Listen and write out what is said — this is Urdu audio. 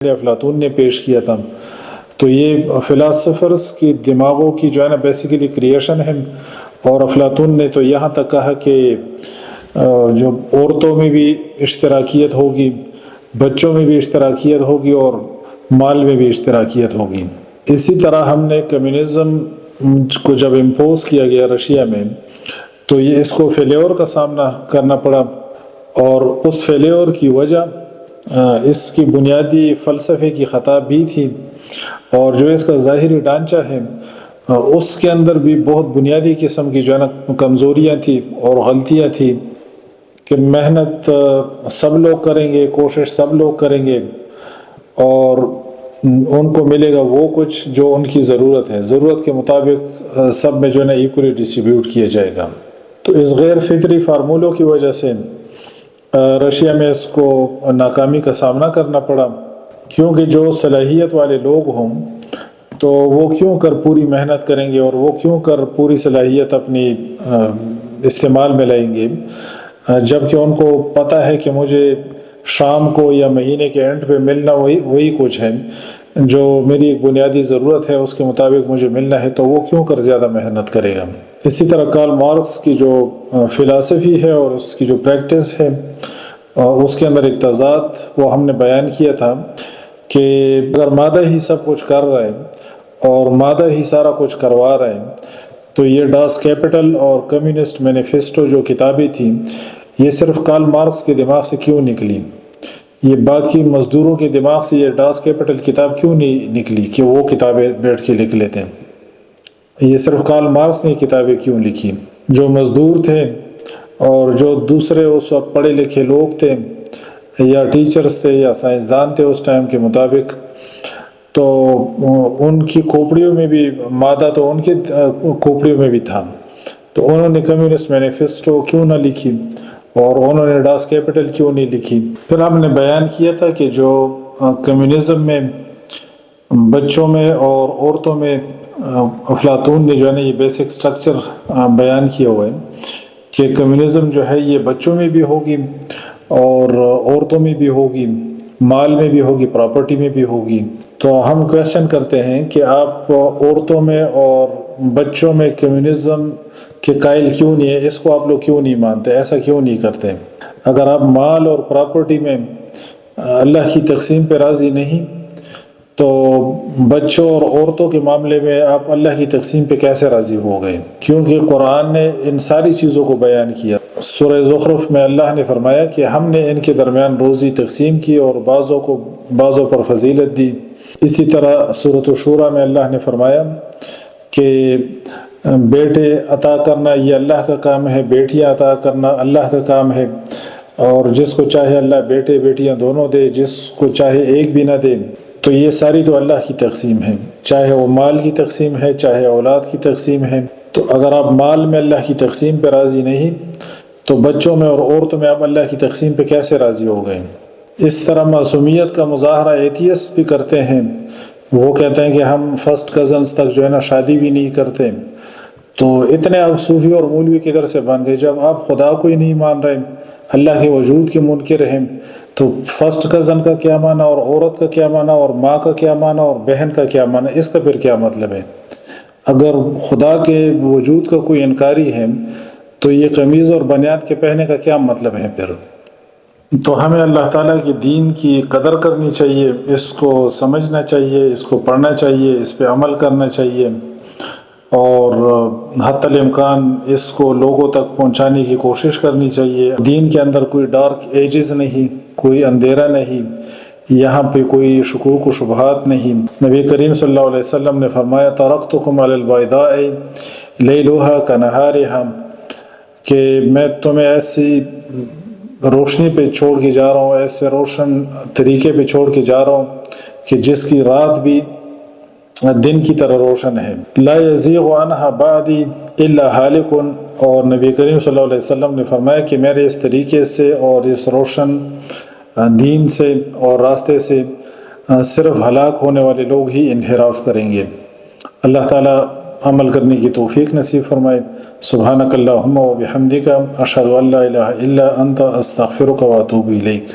افلاطون نے پیش کیا تھا۔ تو یہ فلاسفرز کی دماغوں کی جو ہے نا بیسیکلی کریشن ہے، اور افلاطون نے تو یہاں تک کہا کہ جو عورتوں میں بھی اشتراکیت ہوگی، بچوں میں بھی اشتراکیت ہوگی، اور مال میں بھی اشتراکیت ہوگی۔ اسی طرح ہم نے کمیونزم کو جب امپوز کیا گیا رشیا میں، تو یہ اس کو فیلیور کا سامنا کرنا پڑا، اور اس فیلیور کی وجہ اس کی بنیادی فلسفے کی خطا بھی تھی، اور جو اس کا ظاہری ڈھانچہ ہے اس کے اندر بھی بہت بنیادی قسم کی جو ہے نا کمزوریاں تھیں اور غلطیاں تھیں، کہ محنت سب لوگ کریں گے، کوشش سب لوگ کریں گے، اور ان کو ملے گا وہ کچھ جو ان کی ضرورت ہے، ضرورت کے مطابق سب میں جو ہے نا ایکولی ڈسٹریبیوٹ کیا جائے گا۔ تو اس غیر فطری فارمولوں کی وجہ سے رشیا میں اس کو ناکامی کا سامنا کرنا پڑا، کیونکہ جو صلاحیت والے لوگ ہوں تو وہ کیوں کر پوری محنت کریں گے، اور وہ کیوں کر پوری صلاحیت اپنی استعمال میں لائیں گے، جبکہ ان کو پتہ ہے کہ مجھے شام کو یا مہینے کے اینڈ پہ ملنا وہی کچھ ہے جو میری ایک بنیادی ضرورت ہے، اس کے مطابق مجھے ملنا ہے، تو وہ کیوں کر زیادہ محنت کرے گا۔ اسی طرح کارل مارکس کی جو فلسفی ہے اور اس کی جو پریکٹس ہے، اس کے اندر ایک تضاد وہ ہم نے بیان کیا تھا کہ اگر مادہ ہی سب کچھ کر رہا ہے اور مادہ ہی سارا کچھ کروا رہا ہے، تو یہ ڈاس کیپٹل اور کمیونسٹ مینیفیسٹو جو کتابیں تھیں، یہ صرف کارل مارکس کے دماغ سے کیوں نکلی؟ یہ باقی مزدوروں کے دماغ سے یہ ڈاس کیپٹل کتاب کیوں نہیں نکلی کہ وہ کتابیں بیٹھ کے لکھ لیتے ہیں؟ یہ صرف کارل مارکس نے کتابیں کیوں لکھی؟ جو مزدور تھے اور جو دوسرے اس وقت پڑھے لکھے لوگ تھے یا ٹیچرز تھے یا سائنسدان تھے اس ٹائم کے مطابق، تو ان کی کھوپڑیوں میں بھی مادہ تو ان کی کھوپڑیوں میں بھی تھا، تو انہوں نے کمیونسٹ مینیفیسٹو کیوں نہ لکھی، اور انہوں نے ڈاس کیپٹل کیوں نہیں لکھی؟ پھر ہم نے بیان کیا تھا کہ جو کمیونزم میں بچوں میں اور عورتوں میں افلاطون نے جو ہے نا یہ بیسک سٹرکچر بیان کیا ہوا ہے کہ کمیونزم جو ہے یہ بچوں میں بھی ہوگی اور عورتوں میں بھی ہوگی، مال میں بھی ہوگی، پراپرٹی میں بھی ہوگی۔ تو ہم کویسچن کرتے ہیں کہ آپ عورتوں میں اور بچوں میں کمیونزم کے قائل کیوں نہیں ہے؟ اس کو آپ لوگ کیوں نہیں مانتے؟ ایسا کیوں نہیں کرتے؟ اگر آپ مال اور پراپرٹی میں اللہ کی تقسیم پہ راضی نہیں، تو بچوں اور عورتوں کے معاملے میں آپ اللہ کی تقسیم پہ کیسے راضی ہو گئے؟ کیونکہ قرآن نے ان ساری چیزوں کو بیان کیا۔ سورہ زخرف میں اللہ نے فرمایا کہ ہم نے ان کے درمیان روزی تقسیم کی اور بعضوں پر فضیلت دی۔ اسی طرح سورۃ الشورى میں اللہ نے فرمایا کہ بیٹے عطا کرنا یہ اللہ کا کام ہے، بیٹیاں عطا کرنا اللہ کا کام ہے، اور جس کو چاہے اللہ بیٹے بیٹیاں دونوں دے، جس کو چاہے ایک بھی نہ دے۔ تو یہ ساری تو اللہ کی تقسیم ہے، چاہے وہ مال کی تقسیم ہے، چاہے اولاد کی تقسیم ہے۔ تو اگر آپ مال میں اللہ کی تقسیم پہ راضی نہیں، تو بچوں میں اور عورتوں میں آپ اللہ کی تقسیم پہ کیسے راضی ہو گئے؟ اس طرح معصومیت کا مظاہرہ ایتھیسٹ بھی کرتے ہیں، وہ کہتے ہیں کہ ہم فرسٹ کزنز تک جو ہے نا شادی بھی نہیں کرتے۔ تو اتنے آپ صوفی اور مولوی کدھر سے بن گئے؟ جب آپ خدا کو ہی نہیں مان رہے، اللہ کے وجود کے منکر ہیں، تو فرسٹ کزن کا کیا معنی، اور عورت کا کیا معنی، اور ماں کا کیا معنی، اور بہن کا کیا معنی؟ اس کا پھر کیا مطلب ہے؟ اگر خدا کے وجود کا کوئی انکاری ہے تو یہ قمیض اور بنیان کے پہننے کا کیا مطلب ہے پھر؟ تو ہمیں اللہ تعالیٰ کی دین کی قدر کرنی چاہیے، اس کو سمجھنا چاہیے، اس کو پڑھنا چاہیے، اس پہ عمل کرنا چاہیے، اور حتی الامکان اس کو لوگوں تک پہنچانے کی کوشش کرنی چاہیے۔ دین کے اندر کوئی ڈارک ایجز نہیں، کوئی اندھیرا نہیں، یہاں پہ کوئی شکوک و شبہات نہیں۔ نبی کریم صلی اللہ علیہ وسلم نے فرمایا ترکتکم علی البیضاء لیلھا کنہارھا، کہ میں تمہیں ایسی روشنی پہ چھوڑ کے جا رہا ہوں، ایسے روشن طریقے پہ چھوڑ کے جا رہا ہوں کہ جس کی رات بھی دن کی طرح روشن ہے۔ لا یزیغ عنہا بعدی الا ہالک، اور نبی کریم صلی اللہ علیہ وسلم نے فرمایا کہ میرے اس طریقے سے اور اس روشن دین سے اور راستے سے صرف ہلاک ہونے والے لوگ ہی انحراف کریں گے۔ اللہ تعالیٰ عمل کرنے کی توفیق نصیب فرمائے۔ سبحانک اللہم و بحمدک، اشہد ان لا الہ الا انت، استغفرک و اتوب الیک۔